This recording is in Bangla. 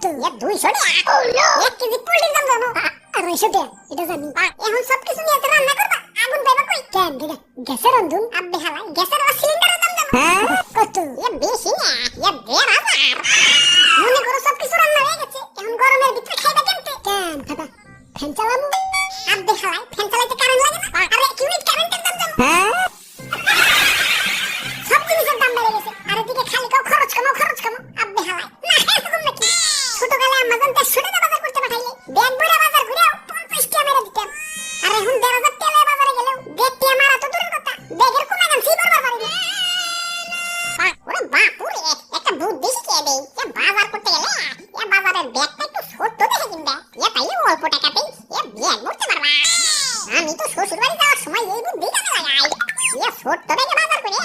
এ 200 টাকা। এক কেজি পোল্ট্রির দাম জানো? 250 টাকা। এটা জানি। এখন সবকিছু নিয়ে তো রান্না করবা। আগুন পাইবা কই? কেন দিগা গ্যাসের রান্ধুন? আব্বে হালাই গ্যাসের সিলিন্ডারের দাম জানো? কত? এ বেশি না। এ 1500। মনে করো সবকিছু রান্না হয়ে গেছে। এখন গরমের ভিতরে খাইবা কেমতে? কেন ফাটা? ফ্যান চালামু? আব্বে হালাই ফ্যান চালাইতে কারেন্ট লাগে না? আরে ইউনিট কারেন্টের দাম জানো? সব জিনিসের দাম বেড়ে গেছে। আর এদিকে খালি কাও খরচ কামো আব্বে হালাই না খাই এরকম নাকি? ছোটকালে আম্মা জান 150 টাকা বাজার করতে পাঠাইলে ব্যাগ ভরে বাজার ঘুরেও 50 টাকা মেরে দিতাম। আর এখন 1000 টাকা বাজারে গেলেও ব্যাগ টিয়া মারা তো দূরের কথা, ব্যাগের কোনো গান সিবার বাজারে গেলে ওরে বাপুরে একটা বুদ্ধি শিখিয়ে দেই। বাজার করতে গেলে বাজারের ব্যাগটা একটু ছোট দেখে কিনবা। তাইলে অল্প টাকাতেই ব্যাগ ভরতে পারবা। আমি তো শ্বশুর বাড়ি যাওয়ার সময় এই বুদ্ধি কাজে লাগাই। ছোট্ট ব্যাগে বাজার করে